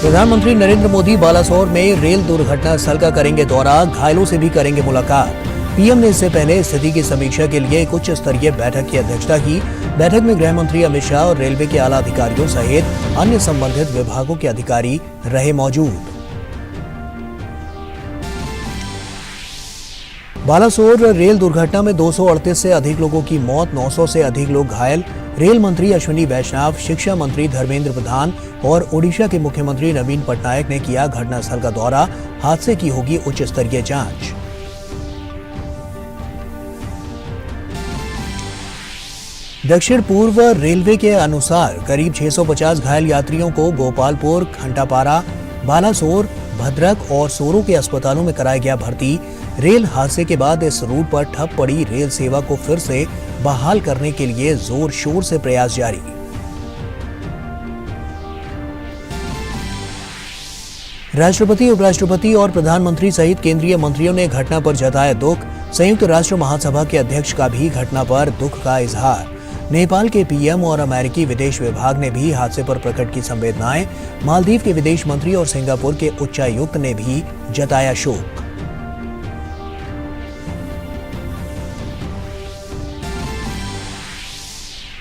प्रधानमंत्री नरेंद्र मोदी बालासोर में रेल दुर्घटना स्थल का करेंगे दौरा, घायलों से भी करेंगे मुलाकात। पीएम ने इससे पहले स्थिति की समीक्षा के लिए एक उच्च स्तरीय बैठक की अध्यक्षता की। बैठक में गृह मंत्री अमित शाह और रेलवे के आला अधिकारियों सहित अन्य संबंधित विभागों के अधिकारी रहे मौजूद। बालासोर रेल दुर्घटना में 238 से अधिक लोगों की मौत, 900 से अधिक लोग घायल। रेल मंत्री अश्विनी वैष्णव, शिक्षा मंत्री धर्मेंद्र प्रधान और ओडिशा के मुख्यमंत्री नवीन पटनायक ने किया घटनास्थल का दौरा। हादसे की होगी उच्च स्तरीय जांच। दक्षिण पूर्व रेलवे के अनुसार करीब 650 घायल यात्रियों को गोपालपुर, खंटापारा, बालासोर, भद्रक और सोरो के अस्पतालों में कराया गया भर्ती। रेल हादसे के बाद इस रूट पर ठप पड़ी रेल सेवा को फिर से बहाल करने के लिए जोर शोर से प्रयास जारी। राष्ट्रपति, उपराष्ट्रपति और प्रधानमंत्री सहित केंद्रीय मंत्रियों ने घटना पर जताया दुख। संयुक्त राष्ट्र महासभा के अध्यक्ष का भी घटना पर दुख का इजहार। नेपाल के पीएम और अमेरिकी विदेश विभाग ने भी हादसे पर प्रकट की संवेदनाएं। मालदीव के विदेश मंत्री और सिंगापुर के उच्चायुक्त ने भी जताया शोक।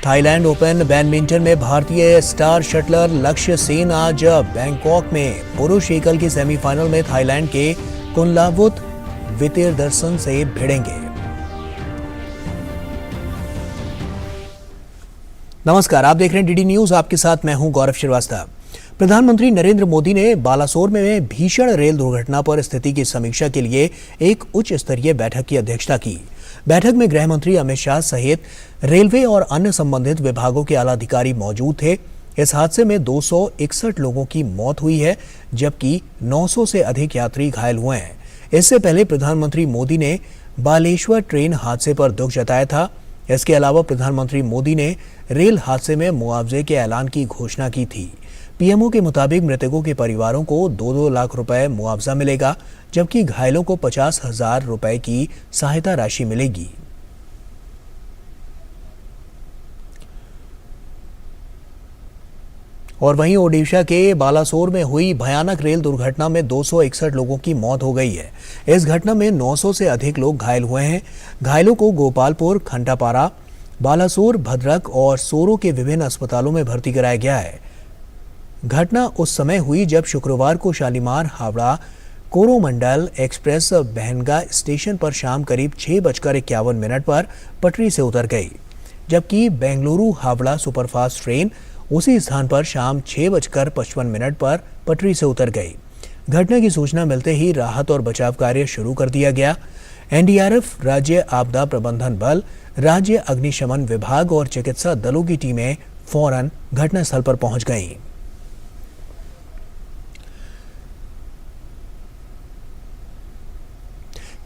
थाईलैंड ओपन बैडमिंटन में भारतीय स्टार शटलर लक्ष्य सेन आज बैंकॉक में पुरुष एकल की सेमीफाइनल में थाईलैंड के कुनलावुत वितिरदर्शन से भिड़ेंगे। नमस्कार, आप देख रहे हैं डीडी न्यूज। आपके साथ मैं हूं गौरव श्रीवास्तव। प्रधानमंत्री नरेंद्र मोदी ने बालासोर में भीषण रेल दुर्घटना पर स्थिति की समीक्षा के लिए एक उच्च स्तरीय बैठक की अध्यक्षता की। बैठक में गृह मंत्री अमित शाह सहित रेलवे और अन्य संबंधित विभागों के आला अधिकारी मौजूद थे। इस हादसे में 261 लोगों की मौत हुई है, जबकि 900 से अधिक यात्री घायल हुए हैं। इससे पहले प्रधानमंत्री मोदी ने बालेश्वर ट्रेन हादसे पर दुख जताया था। इसके अलावा प्रधानमंत्री मोदी ने रेल हादसे में मुआवजे के ऐलान की घोषणा की थी। पीएमओ के मुताबिक मृतकों के परिवारों को 2-2 लाख रुपए मुआवजा मिलेगा, जबकि घायलों को 50,000 रुपए की सहायता राशि मिलेगी। और वहीं ओडिशा के बालासोर में हुई भयानक रेल दुर्घटना में 261 लोगों की मौत हो गई है। इस घटना में 900 से अधिक लोग घायल हुए हैं। घायलों को गोपालपुर, खंटापारा, बालासोर, भद्रक और सोरो के विभिन्न अस्पतालों में भर्ती कराया गया है। घटना उस समय हुई जब शुक्रवार को शालीमार हावड़ा कोरोमंडल एक्सप्रेस बहनगा स्टेशन पर शाम करीब 6:51 पर पटरी से उतर गई, जबकि बेंगलुरु हावड़ा सुपरफास्ट ट्रेन उसी स्थान पर शाम 6:55 पर पटरी से उतर गई। घटना की सूचना मिलते ही राहत और बचाव कार्य शुरू कर दिया गया। एनडीआरएफ, राज्य आपदा प्रबंधन बल, राज्य अग्निशमन विभाग और चिकित्सा दलों की टीमें फौरन घटनास्थल पर पहुंच गईं।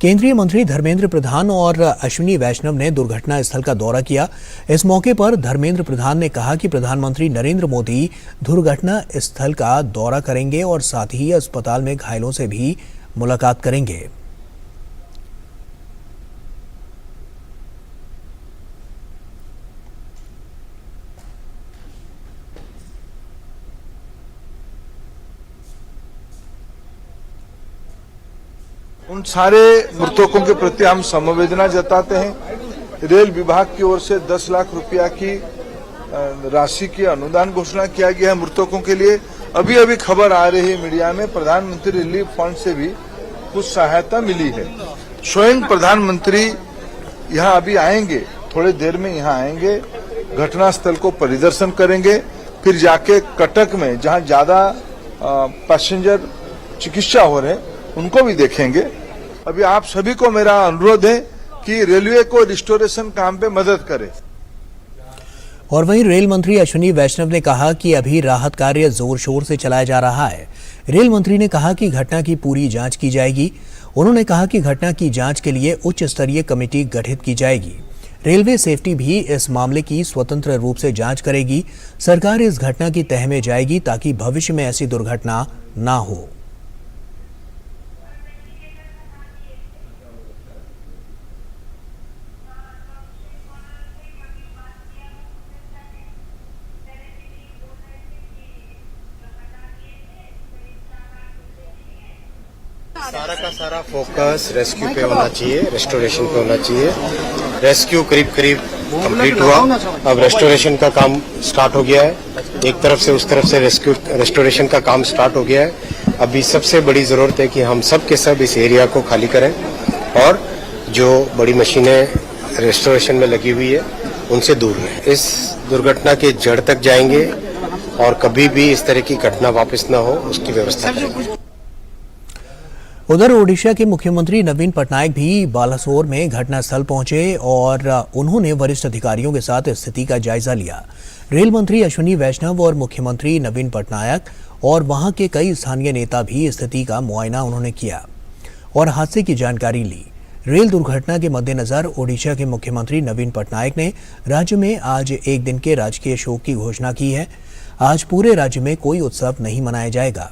केंद्रीय मंत्री धर्मेंद्र प्रधान और अश्विनी वैष्णव ने दुर्घटना स्थल का दौरा किया। इस मौके पर धर्मेंद्र प्रधान ने कहा कि प्रधानमंत्री नरेंद्र मोदी दुर्घटना स्थल का दौरा करेंगे और साथ ही अस्पताल में घायलों से भी मुलाकात करेंगे। उन सारे मृतकों के प्रति हम समवेदना जताते हैं। रेल विभाग की ओर से 10 लाख रुपया की राशि की अनुदान घोषणा किया गया है मृतकों के लिए। अभी अभी खबर आ रही है मीडिया में, प्रधानमंत्री रिलीफ फंड से भी कुछ सहायता मिली है। स्वयं प्रधानमंत्री यहां अभी आएंगे, थोड़ी देर में यहां आएंगे, घटनास्थल को परिदर्शन करेंगे, फिर जाके कटक में जहां ज्यादा पैसेंजर चिकित्सा हो रहे हैं उनको भी देखेंगे। अभी आप सभी को मेरा अनुरोध है कि रेलवे को रिस्टोरेशन काम पे मदद करें। और वहीं रेल मंत्री अश्विनी वैष्णव ने कहा कि अभी राहत कार्य जोर शोर से चलाया जा रहा है। रेल मंत्री ने कहा कि घटना की पूरी जांच की जाएगी। उन्होंने कहा कि घटना की जांच के लिए उच्च स्तरीय कमेटी गठित की जाएगी। रेलवे सेफ्टी भी इस मामले की स्वतंत्र रूप से जांच करेगी। सरकार इस घटना की तह में जाएगी ताकि भविष्य में ऐसी दुर्घटना ना हो। सारा का सारा फोकस रेस्क्यू पे होना चाहिए, रेस्टोरेशन पे होना चाहिए। रेस्क्यू करीब करीब कंप्लीट हुआ, अब रेस्टोरेशन का काम स्टार्ट हो गया है। एक तरफ से उस तरफ से रेस्टोरेशन का काम स्टार्ट हो गया है। अभी सबसे बड़ी जरूरत है कि हम सब के सब इस एरिया को खाली करें और जो बड़ी मशीनें रेस्टोरेशन में लगी हुई है उनसे दूर रहें। इस दुर्घटना के जड़ तक जाएंगे और कभी भी इस तरह की घटना वापस न हो उसकी व्यवस्था करेंगे। उधर ओडिशा के मुख्यमंत्री नवीन पटनायक भी बालासोर में घटनास्थल पहुंचे और उन्होंने वरिष्ठ अधिकारियों के साथ स्थिति का जायजा लिया। रेल मंत्री अश्विनी वैष्णव और मुख्यमंत्री नवीन पटनायक और वहां के कई स्थानीय नेता भी स्थिति का मुआयना उन्होंने किया और हादसे की जानकारी ली। रेल दुर्घटना के मद्देनजर ओडिशा के मुख्यमंत्री नवीन पटनायक ने राज्य में आज एक दिन के राजकीय शोक की घोषणा की है। आज पूरे राज्य में कोई उत्सव नहीं मनाया जाएगा।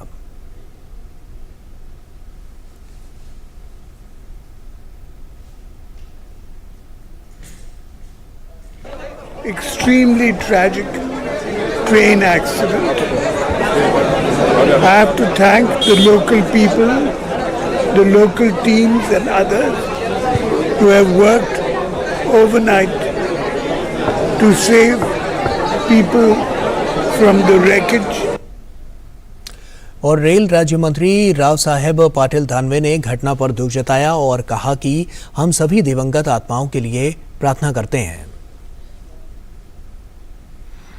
Extremely tragic train accident. I have to thank the local people, the local teams and others who have worked overnight to save people from the wreckage. और रेल राज्य मंत्री राव साहेब पाटिल दानवे ने घटना पर दुख जताया और कहा कि हम सभी दिवंगत आत्माओं के लिए प्रार्थना करते हैं।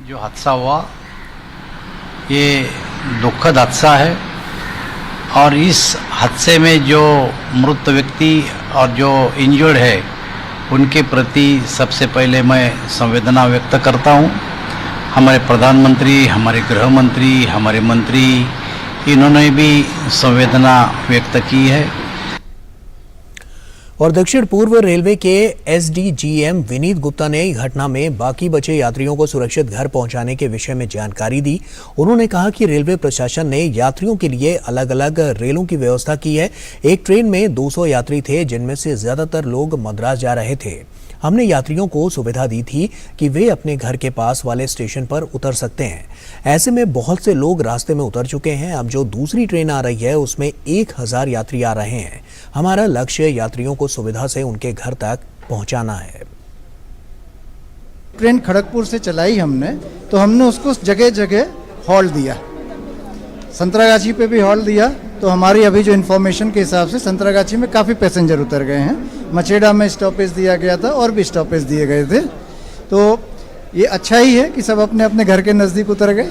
जो हादसा हुआ ये दुखद हादसा है और इस हादसे में जो मृत व्यक्ति और जो इंजर्ड है उनके प्रति सबसे पहले मैं संवेदना व्यक्त करता हूँ। हमारे प्रधानमंत्री, हमारे गृह मंत्री, हमारे मंत्री इन्होंने भी संवेदना व्यक्त की है। और दक्षिण पूर्व रेलवे के एसडीजीएम विनीत गुप्ता ने घटना में बाकी बचे यात्रियों को सुरक्षित घर पहुंचाने के विषय में जानकारी दी। उन्होंने कहा कि रेलवे प्रशासन ने यात्रियों के लिए अलग अलग रेलों की व्यवस्था की है। एक ट्रेन में 200 यात्री थे जिनमें से ज्यादातर लोग मद्रास जा रहे थे। हमने यात्रियों को सुविधा दी थी कि वे अपने घर के पास वाले स्टेशन पर उतर सकते हैं। ऐसे में बहुत से लोग रास्ते में उतर चुके हैं। अब जो दूसरी ट्रेन आ रही है उसमें 1000 यात्री आ रहे हैं। हमारा लक्ष्य यात्रियों को सुविधा से उनके घर तक पहुंचाना है। ट्रेन खड़गपुर से चलाई हमने, तो हमने उसको जगह जगह हॉल्ट दिया। संतरागाछी पे भी हॉल्ट दिया, तो हमारी अभी जो इन्फॉर्मेशन के हिसाब से संतरागाछी में काफ़ी पैसेंजर उतर गए हैं। मछेड़ा में स्टॉपेज दिया गया था और भी स्टॉपेज दिए गए थे। तो ये अच्छा ही है कि सब अपने अपने घर के नज़दीक उतर गए।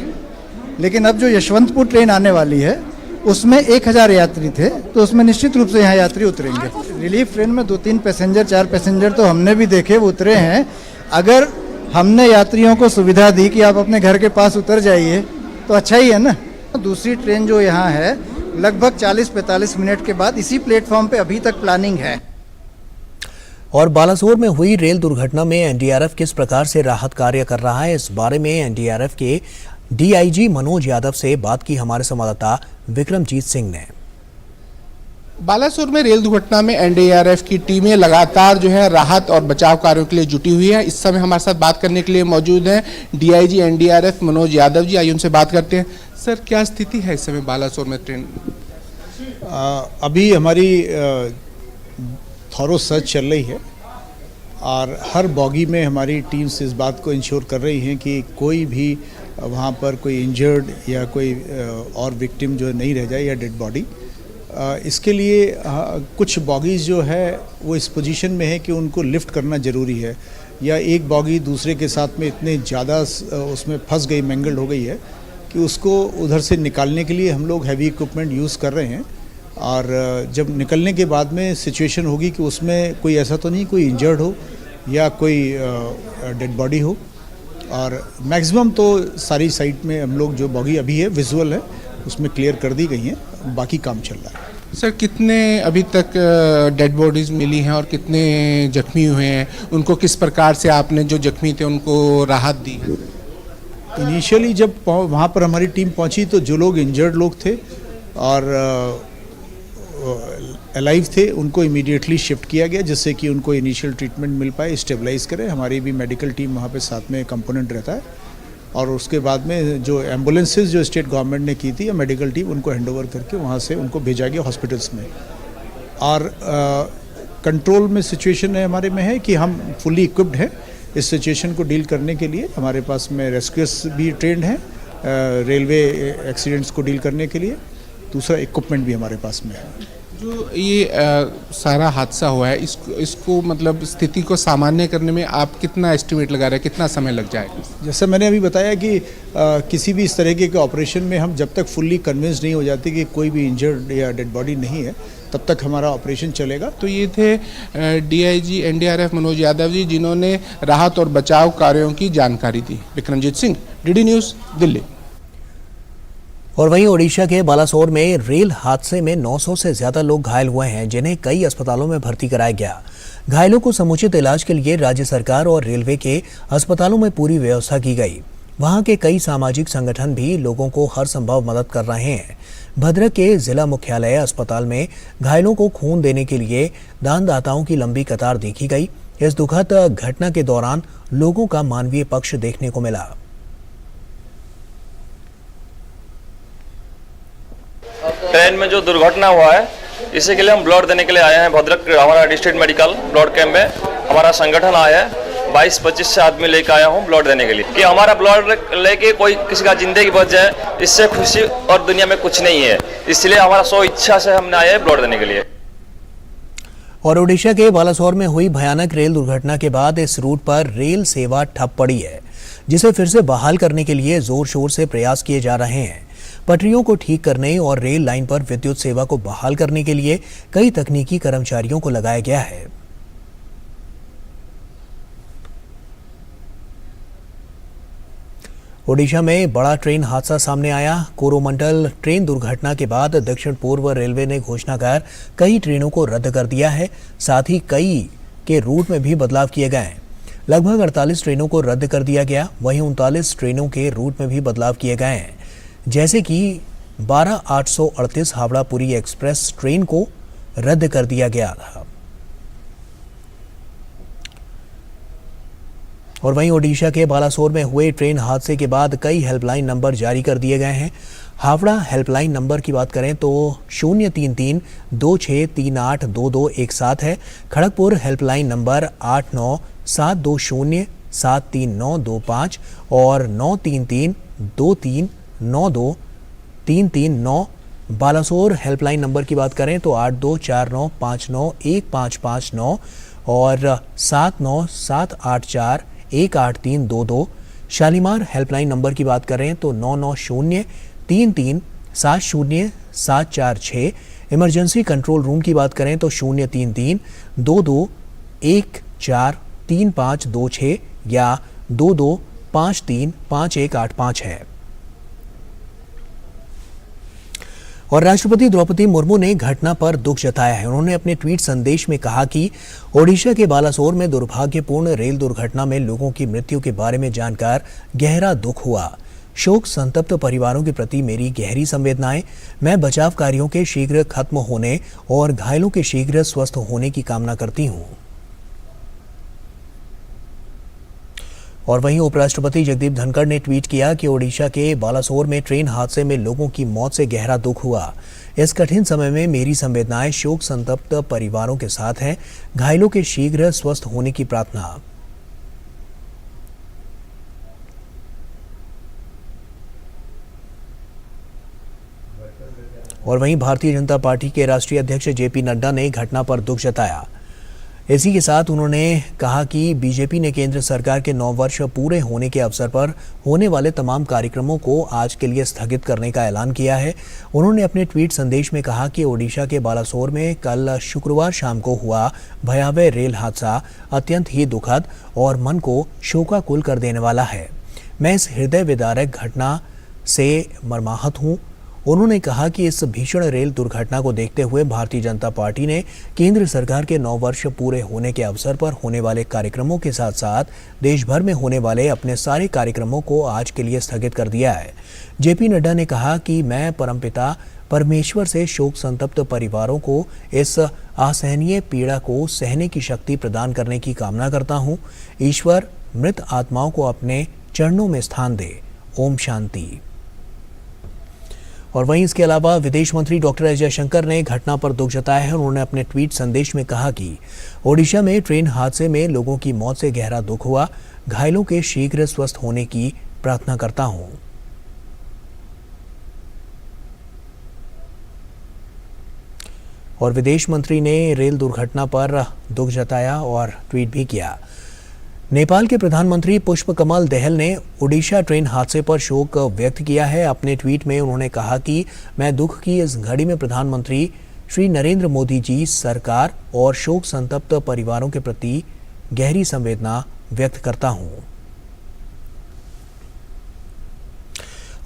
लेकिन अब जो यशवंतपुर ट्रेन आने वाली है उसमें 1000 यात्री थे, तो उसमें निश्चित रूप से यहाँ यात्री उतरेंगे। रिलीफ ट्रेन में 2-3 पैसेंजर, 4 पैसेंजर तो हमने भी देखे वो उतरे हैं। अगर हमने यात्रियों को सुविधा दी कि आप अपने घर के पास उतर जाइए तो अच्छा ही है ना। दूसरी ट्रेन जो यहाँ है लगभग 40-45 मिनट के बाद इसी प्लेटफॉर्म पे अभी तक प्लानिंग है। और बालासोर में हुई रेल दुर्घटना में एनडीआरएफ किस प्रकार से राहत कार्य कर रहा है, इस बारे में एनडीआरएफ के डीआईजी मनोज यादव से बात की हमारे संवाददाता विक्रमजीत सिंह ने। बालासोर में रेल दुर्घटना में एनडीआरएफ की टीमें लगातार जो है राहत और बचाव कार्यों के लिए जुटी हुई है। इस समय हमारे साथ बात करने के लिए मौजूद हैं डीआईजी एनडीआरएफ मनोज यादव जी। आइए उनसे बात करते हैं। सर, क्या स्थिति है इस समय बालासोर में ट्रेन? अभी हमारी थॉरो सर्च चल रही है और हर बॉगी में हमारी टीम्स इस बात को इंश्योर कर रही हैं कि कोई भी वहाँ पर कोई इंजर्ड या कोई और विक्टिम जो नहीं रह जाए या डेड बॉडी। इसके लिए कुछ बॉगीज़ जो है वो इस पोजीशन में है कि उनको लिफ्ट करना ज़रूरी है, या एक बॉगी दूसरे के साथ में इतने ज़्यादा उसमें फंस गई, मैंगल्ड हो गई है कि उसको उधर से निकालने के लिए हम लोग हैवी इक्विपमेंट यूज़ कर रहे हैं। और जब निकलने के बाद में सिचुएशन होगी कि उसमें कोई ऐसा तो नहीं कोई इंजर्ड हो या कोई डेड बॉडी हो, और मैक्सिमम तो सारी साइट में हम लोग जो बॉगी अभी है विजुअल है उसमें क्लियर कर दी गई हैं, बाकी काम चल रहा है। सर, कितने अभी तक डेड बॉडीज मिली हैं और कितने जख्मी हुए हैं? उनको किस प्रकार से आपने जो जख्मी थे उनको राहत दी है? इनिशियली जब वहाँ पर हमारी टीम पहुँची तो जो लोग इंजर्ड लोग थे और अलाइव थे उनको इमीडिएटली शिफ्ट किया गया, जिससे कि उनको इनिशियल ट्रीटमेंट मिल पाए, स्टेबलाइज करें। हमारी भी मेडिकल टीम वहाँ पे साथ में कंपोनेंट रहता है। और उसके बाद में जो एम्बुलेंसेज जो स्टेट गवर्नमेंट ने की थी या मेडिकल टीम, उनको हैंडओवर करके वहाँ से उनको भेजा गया हॉस्पिटल्स में। और कंट्रोल में सिचुएशन है हमारे में है कि हम फुली इक्विप्ड हैं इस सिचुएशन को डील करने के लिए। हमारे पास में रेस्क्यूअर्स भी ट्रेंड हैं रेलवे एक्सीडेंट्स को डील करने के लिए। दूसरा इक्विपमेंट भी हमारे पास में है। जो ये सारा हादसा हुआ है इसको मतलब स्थिति को सामान्य करने में आप कितना एस्टिमेट लगा रहे हैं, कितना समय लग जाएगा? जैसे मैंने अभी बताया कि किसी भी इस तरह के ऑपरेशन में हम जब तक फुल्ली कन्विंस नहीं हो जाते कि कोई भी इंजर्ड या डेड बॉडी नहीं है तब तक हमारा ऑपरेशन चलेगा। तो ये थे डीआईजी एनडीआरएफ मनोज यादव जी, जिन्होंने राहत और बचाव कार्यों की जानकारी दी। Vikramjit Singh, DD News, Delhi. और वहीं ओडिशा के बालासोर में रेल हादसे में 900 से ज्यादा लोग घायल हुए हैं, जिन्हें कई अस्पतालों में भर्ती कराया गया। घायलों को समुचित इलाज के लिए राज्य सरकार और रेलवे के अस्पतालों में पूरी व्यवस्था की गई। वहां के कई सामाजिक संगठन भी लोगों को हर संभव मदद कर रहे हैं। भद्रक के जिला मुख्यालय अस्पताल में घायलों को खून देने के लिए दानदाताओं की लंबी कतार देखी गई। इस दुखद घटना के दौरान लोगों का मानवीय पक्ष देखने को मिला। ट्रेन में जो दुर्घटना हुआ है इसी के लिए हम ब्लड देने के लिए आए हैं। भद्रक हमारा डिस्ट्रिक्ट मेडिकल ब्लड कैंप में हमारा संगठन आया है। 22-25 से आदमी लेकर आया हूँ ब्लड देने के लिए कि हमारा ब्लड लेके कोई किसी का जिंदगी बच जाए, इससे खुशी और दुनिया में कुछ नहीं है। इसलिए हमारा सो इच्छा से हमने आए हैं ब्लड देने के लिए। और ओडिशा के बालासोर में हुई भयानक रेल दुर्घटना के बाद इस रूट पर रेल सेवा ठप पड़ी है, जिसे फिर से बहाल करने के लिए जोर शोर से प्रयास किए जा रहे हैं। पटरियों को ठीक करने और रेल लाइन पर विद्युत सेवा को बहाल करने के लिए कई तकनीकी कर्मचारियों को लगाया गया है। ओडिशा में बड़ा ट्रेन हादसा सामने आया। कोरोमंडल ट्रेन दुर्घटना के बाद दक्षिण पूर्व रेलवे ने घोषणा कर कई ट्रेनों को रद्द कर दिया है। साथ ही कई के रूट में भी बदलाव किए गए हैं। लगभग 48 ट्रेनों को रद्द कर दिया गया। वहीं 39 ट्रेनों के रूट में भी बदलाव किए गए हैं, जैसे कि 12-838 हावड़ा पुरी एक्सप्रेस ट्रेन को रद्द कर दिया गया था। और वहीं ओडिशा के बालासोर में हुए ट्रेन हादसे के बाद कई हेल्पलाइन नंबर जारी कर दिए गए हैं। हावड़ा हेल्पलाइन नंबर की बात करें तो 033-26382217 है। खड़गपुर हेल्पलाइन नंबर 89-720-73925 और 933-2392-339। बालासोर हेल्पलाइन नंबर की बात करें तो 8249591559 और 7978418322। शालीमार हेल्पलाइन नंबर की बात करें तो 9903370746। इमरजेंसी कंट्रोल रूम की बात करें तो 033-22143526 या 22535185 है। और राष्ट्रपति द्रौपदी मुर्मू ने घटना पर दुख जताया है। उन्होंने अपने ट्वीट संदेश में कहा कि ओडिशा के बालासोर में दुर्भाग्यपूर्ण रेल दुर्घटना में लोगों की मृत्यु के बारे में जानकर गहरा दुख हुआ। शोक संतप्त परिवारों के प्रति मेरी गहरी संवेदनाएं। मैं बचाव कार्यों के शीघ्र खत्म होने और घायलों के शीघ्र स्वस्थ होने की कामना करती हूं। और वहीं उपराष्ट्रपति जगदीप धनखड़ ने ट्वीट किया कि ओडिशा के बालासोर में ट्रेन हादसे में लोगों की मौत से गहरा दुख हुआ। इस कठिन समय में मेरी संवेदनाएं शोक संतप्त परिवारों के साथ हैं। घायलों के शीघ्र स्वस्थ होने की प्रार्थना। और वहीं भारतीय जनता पार्टी के राष्ट्रीय अध्यक्ष जेपी नड्डा ने घटना पर दुख जताया। इसी के साथ उन्होंने कहा कि बीजेपी ने केंद्र सरकार के 9 वर्ष पूरे होने के अवसर पर होने वाले तमाम कार्यक्रमों को आज के लिए स्थगित करने का ऐलान किया है। उन्होंने अपने ट्वीट संदेश में कहा कि ओडिशा के बालासोर में कल शुक्रवार शाम को हुआ भयावह रेल हादसा अत्यंत ही दुखद और मन को शोकाकुल कर देने वाला है। मैं इस हृदय विदारक घटना से मर्माहत हूँ। उन्होंने कहा कि इस भीषण रेल दुर्घटना को देखते हुए भारतीय जनता पार्टी ने केंद्र सरकार के 9 वर्ष पूरे होने के अवसर पर होने वाले कार्यक्रमों के साथ साथ देश भर में होने वाले अपने सारे कार्यक्रमों को आज के लिए स्थगित कर दिया है। जेपी नड्डा ने कहा कि मैं परमपिता परमेश्वर से शोक संतप्त परिवारों को इस असहनीय पीड़ा को सहने की शक्ति प्रदान करने की कामना करता हूं। ईश्वर मृत आत्माओं को अपने चरणों में स्थान दे। ओम शांति। और वहीं इसके अलावा विदेश मंत्री डॉक्टर एस जयशंकर ने घटना पर दुख जताया है। उन्होंने अपने ट्वीट संदेश में कहा कि ओडिशा में ट्रेन हादसे में लोगों की मौत से गहरा दुख हुआ। घायलों के शीघ्र स्वस्थ होने की प्रार्थना करता हूं। और विदेश मंत्री ने रेल दुर्घटना पर दुख जताया और ट्वीट भी किया। नेपाल के प्रधानमंत्री पुष्पकमल दहल ने ओडिशा ट्रेन हादसे पर शोक व्यक्त किया है। अपने ट्वीट में उन्होंने कहा कि मैं दुख की इस घड़ी में प्रधानमंत्री श्री नरेंद्र मोदी जी, सरकार और शोक संतप्त परिवारों के प्रति गहरी संवेदना व्यक्त करता हूं।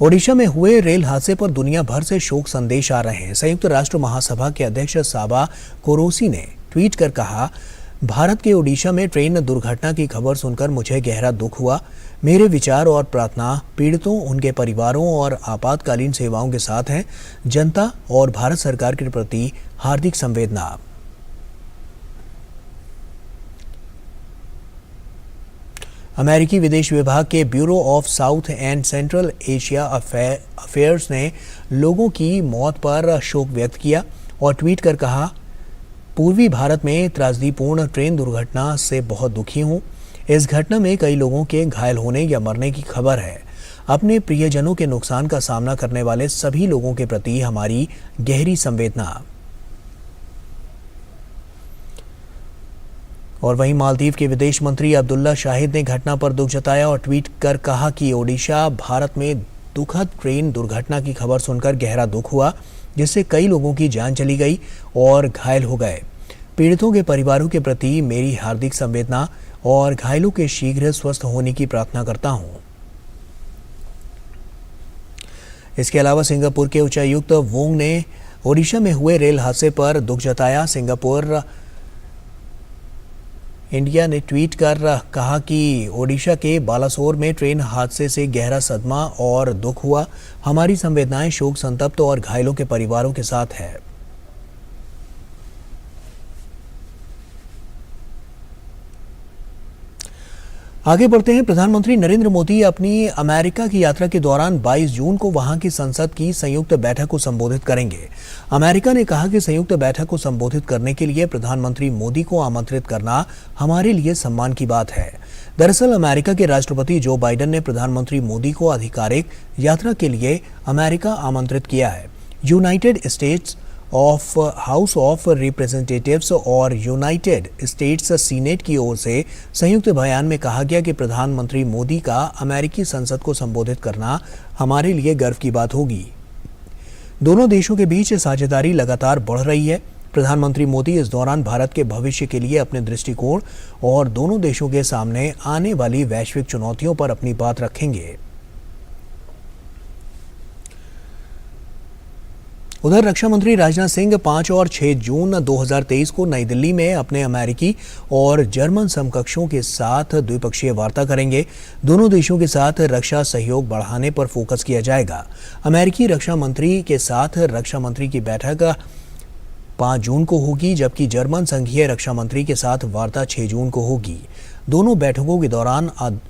ओडिशा में हुए रेल हादसे पर दुनिया भर से शोक संदेश आ रहे हैं। संयुक्त राष्ट्र महासभा के अध्यक्ष साबा कोरोसी ने ट्वीट कर कहा, भारत के ओडिशा में ट्रेन दुर्घटना की खबर सुनकर मुझे गहरा दुख हुआ। मेरे विचार और प्रार्थना पीड़ितों, उनके परिवारों और आपातकालीन सेवाओं के साथ हैं। जनता और भारत सरकार के प्रति हार्दिक संवेदना। अमेरिकी विदेश विभाग के bureau of south and central Asia affairs ने लोगों की मौत पर शोक व्यक्त किया और ट्वीट कर कहा, पूर्वी भारत में त्रासदीपूर्ण ट्रेन दुर्घटना से बहुत दुखी हूं। इस घटना में कई लोगों के घायल होने या मरने की खबर है। अपने प्रियजनों के नुकसान का सामना करने वाले सभी लोगों के प्रति हमारी गहरी संवेदना। और वहीं मालदीव के विदेश मंत्री अब्दुल्ला शाहिद ने घटना पर दुख जताया और ट्वीट कर कहा कि ओडिशा भारत में दुखद ट्रेन दुर्घटना की खबर सुनकर गहरा दुख हुआ, जिससे कई लोगों की जान चली गई और घायल हो गए। पीड़ितों के परिवारों के प्रति मेरी हार्दिक संवेदना और घायलों के शीघ्र स्वस्थ होने की प्रार्थना करता हूं। इसके अलावा सिंगापुर के उच्चायुक्त वोंग ने ओडिशा में हुए रेल हादसे पर दुख जताया। सिंगापुर इंडिया ने ट्वीट कर कहा कि ओडिशा के बालासोर में ट्रेन हादसे से गहरा सदमा और दुख हुआ। हमारी संवेदनाएं शोक संतप्त और घायलों के परिवारों के साथ है। आगे बढ़ते हैं। प्रधानमंत्री नरेंद्र मोदी अपनी अमेरिका की यात्रा के दौरान 22 जून को वहां की संसद की संयुक्त बैठक को संबोधित करेंगे। अमेरिका ने कहा कि संयुक्त बैठक को संबोधित करने के लिए प्रधानमंत्री मोदी को आमंत्रित करना हमारे लिए सम्मान की बात है। दरअसल अमेरिका के राष्ट्रपति जो बाइडेन ने प्रधानमंत्री मोदी को आधिकारिक यात्रा के लिए अमेरिका आमंत्रित किया है। United states of house of representatives और यूनाइटेड स्टेट्स सीनेट की ओर से संयुक्त बयान में कहा गया कि प्रधानमंत्री मोदी का अमेरिकी संसद को संबोधित करना हमारे लिए गर्व की बात होगी। दोनों देशों के बीच साझेदारी लगातार बढ़ रही है। प्रधानमंत्री मोदी इस दौरान भारत के भविष्य के लिए अपने दृष्टिकोण और दोनों देशों के सामने आने वाली वैश्विक चुनौतियों पर अपनी बात रखेंगे। उधर रक्षा मंत्री राजनाथ सिंह 5 और 6 जून 2023 को नई दिल्ली में अपने अमेरिकी और जर्मन समकक्षों के साथ द्विपक्षीय वार्ता करेंगे। दोनों देशों के साथ रक्षा सहयोग बढ़ाने पर फोकस किया जाएगा। अमेरिकी रक्षा मंत्री के साथ रक्षा मंत्री की बैठक 5 जून को होगी, जबकि जर्मन संघीय रक्षा मंत्री के साथ वार्ता 6 जून को होगी। दोनों बैठकों के दौरान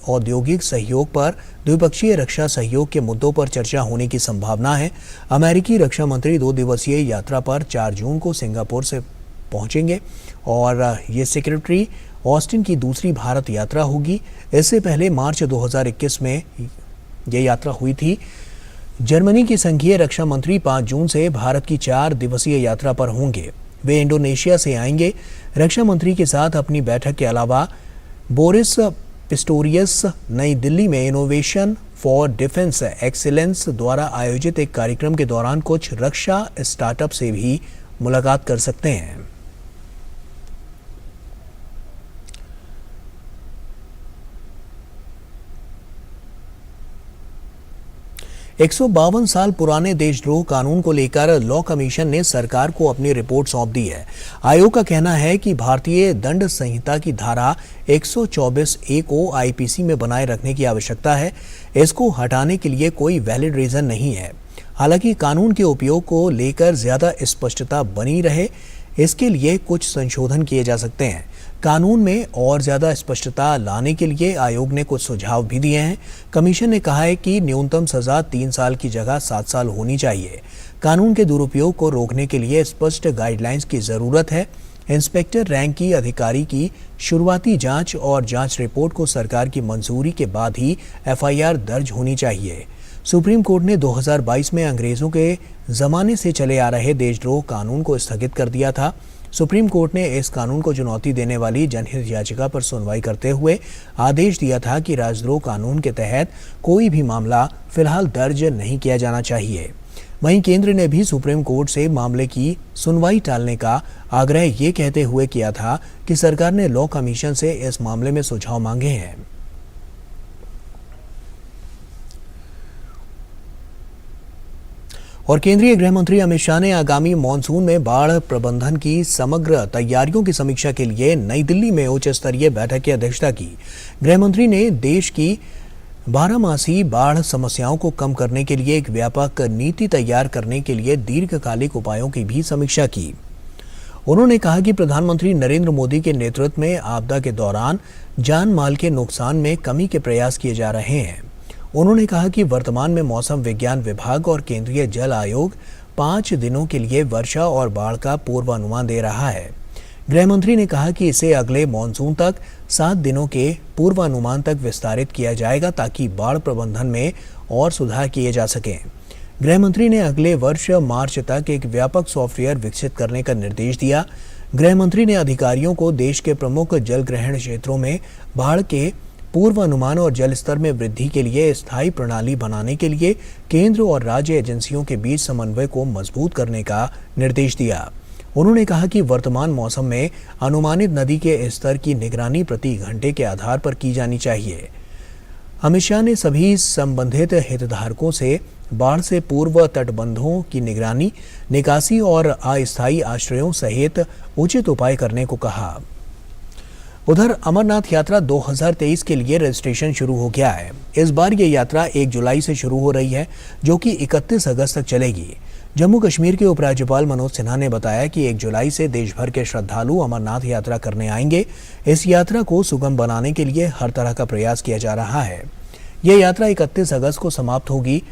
औद्योगिक सहयोग पर द्विपक्षीय रक्षा सहयोग के मुद्दों पर चर्चा होने की संभावना है। अमेरिकी रक्षा मंत्री 2 दिवसीय यात्रा पर 4 जून को सिंगापुर से पहुंचेंगे और ये सेक्रेटरी ऑस्टिन की दूसरी भारत यात्रा होगी। इससे पहले मार्च 2021 में ये यात्रा हुई थी। जर्मनी की संघीय रक्षा मंत्री 5 जून से भारत की 4 दिवसीय यात्रा पर होंगे। वे इंडोनेशिया से आएंगे। रक्षा मंत्री के साथ अपनी बैठक के अलावा बोरिस पिस्टोरियस नई दिल्ली में इनोवेशन फॉर डिफेंस एक्सीलेंस द्वारा आयोजित एक कार्यक्रम के दौरान कुछ रक्षा स्टार्टअप से भी मुलाकात कर सकते हैं। 152 साल पुराने देशद्रोह कानून को लेकर लॉ कमीशन ने सरकार को अपनी रिपोर्ट सौंप दी है। आयोग का कहना है कि भारतीय दंड संहिता की धारा 124A को आईपीसी में बनाए रखने की आवश्यकता है। इसको हटाने के लिए कोई वैलिड रीजन नहीं है। हालांकि कानून के उपयोग को लेकर ज्यादा स्पष्टता बनी रहे, इसके लिए कुछ संशोधन किए जा सकते हैं। कानून में और ज्यादा स्पष्टता लाने के लिए आयोग ने कुछ सुझाव भी दिए हैं। कमीशन ने कहा है कि न्यूनतम सजा 3 साल की जगह 7 साल होनी चाहिए। कानून के दुरुपयोग को रोकने के लिए स्पष्ट गाइडलाइंस की जरूरत है। इंस्पेक्टर रैंक की अधिकारी की शुरुआती जांच और जांच रिपोर्ट को सरकार की मंजूरी के बाद ही एफआईआर दर्ज होनी चाहिए। सुप्रीम कोर्ट ने 2022 में अंग्रेजों के जमाने से चले आ रहे देशद्रोह कानून को स्थगित कर दिया था। सुप्रीम कोर्ट ने इस कानून को चुनौती देने वाली जनहित याचिका पर सुनवाई करते हुए आदेश दिया था कि राजद्रोह कानून के तहत कोई भी मामला फिलहाल दर्ज नहीं किया जाना चाहिए। वहीं केंद्र ने भी सुप्रीम कोर्ट से मामले की सुनवाई टालने का आग्रह ये कहते हुए किया था कि सरकार ने लॉ कमीशन से इस मामले में सुझाव मांगे हैं। और केंद्रीय गृह मंत्री अमित शाह ने आगामी मॉनसून में बाढ़ प्रबंधन की समग्र तैयारियों की समीक्षा के लिए नई दिल्ली में उच्च स्तरीय बैठक की अध्यक्षता की। गृह मंत्री ने देश की 12 बाढ़ समस्याओं को कम करने के लिए एक व्यापक नीति तैयार करने के लिए दीर्घकालिक उपायों की भी समीक्षा की। उन्होंने कहा कि प्रधानमंत्री नरेंद्र मोदी के नेतृत्व में आपदा के दौरान जान माल के नुकसान में कमी के प्रयास किए जा रहे हैं। उन्होंने कहा कि वर्तमान में मौसम विज्ञान विभाग और केंद्रीय जल आयोग 5 दिनों के लिए वर्षा और बाढ़ का पूर्वानुमान दे रहा है। गृह मंत्री ने कहा कि इसे अगले मॉनसून तक 7 दिनों के पूर्वानुमान तक विस्तारित किया जाएगा ताकि बाढ़ प्रबंधन में और सुधार किए जा सकें। गृह मंत्री ने अगले वर्ष मार्च तक एक व्यापक सॉफ्टवेयर विकसित करने का निर्देश दिया। गृह मंत्री ने अधिकारियों को देश के प्रमुख जल ग्रहण क्षेत्रों में बाढ़ के पूर्वानुमान और जल स्तर में वृद्धि के लिए स्थायी प्रणाली बनाने के लिए केंद्र और राज्य एजेंसियों के बीच समन्वय को मजबूत करने का निर्देश दिया। उन्होंने कहा कि वर्तमान मौसम में अनुमानित नदी के स्तर की निगरानी प्रति घंटे के आधार पर की जानी चाहिए। अमित शाह ने सभी संबंधित हितधारकों से बाढ़ से पूर्व तटबंधों की निगरानी, निकासी और अस्थायी आश्रयों सहित उचित उपाय करने को कहा। उधर अमरनाथ यात्रा 2023 के लिए रजिस्ट्रेशन शुरू हो गया है। इस बार ये यात्रा 1 जुलाई से शुरू हो रही है, जो कि 31 अगस्त तक चलेगी। जम्मू कश्मीर के उपराज्यपाल मनोज सिन्हा ने बताया कि 1 जुलाई से देश भर के श्रद्धालु अमरनाथ यात्रा करने आएंगे। इस यात्रा को सुगम बनाने के लिए हर तरह का प्रयास किया जा रहा है। ये यात्रा 31 अगस्त को समाप्त होगी।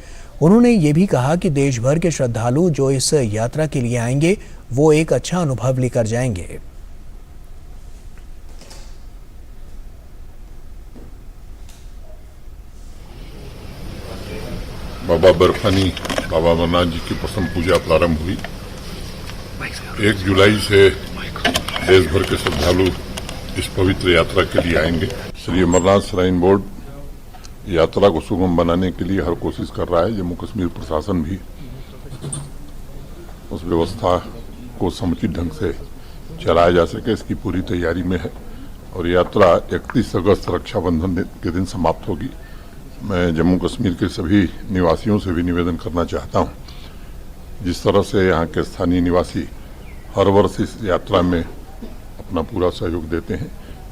उन्होंने ये भी कहा कि देश भर के श्रद्धालु जो इस यात्रा के लिए आएंगे वो एक अच्छा अनुभव लेकर जाएंगे। बाबा बर्फानी बाबा अमरनाथ जी की प्रथम पूजा प्रारंभ हुई। 1 जुलाई से देश भर के श्रद्धालु इस पवित्र यात्रा के लिए आएंगे। श्री अमरनाथ श्राइन बोर्ड यात्रा को सुगम बनाने के लिए हर कोशिश कर रहा है। जम्मू कश्मीर प्रशासन भी उस व्यवस्था को समुचित ढंग से चलाया जा सके, इसकी पूरी तैयारी में है। और यात्रा 31 अगस्त रक्षाबंधन के दिन समाप्त होगी। मैं जम्मू कश्मीर के सभी निवासियों से भी निवेदन करना चाहता हूं, जिस तरह से यहाँ के स्थानीय निवासी हर वर्ष इस यात्रा में अपना पूरा सहयोग देते हैं,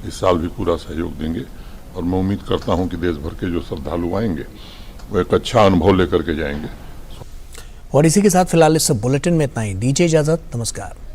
इस साल भी पूरा सहयोग देंगे। और मैं उम्मीद करता हूं कि देश भर के जो श्रद्धालु आएंगे वो एक अच्छा अनुभव लेकर के जाएंगे। और इसी के साथ फिलहाल इस बुलेटिन में इतना ही। दीजिए इजाजत। नमस्कार।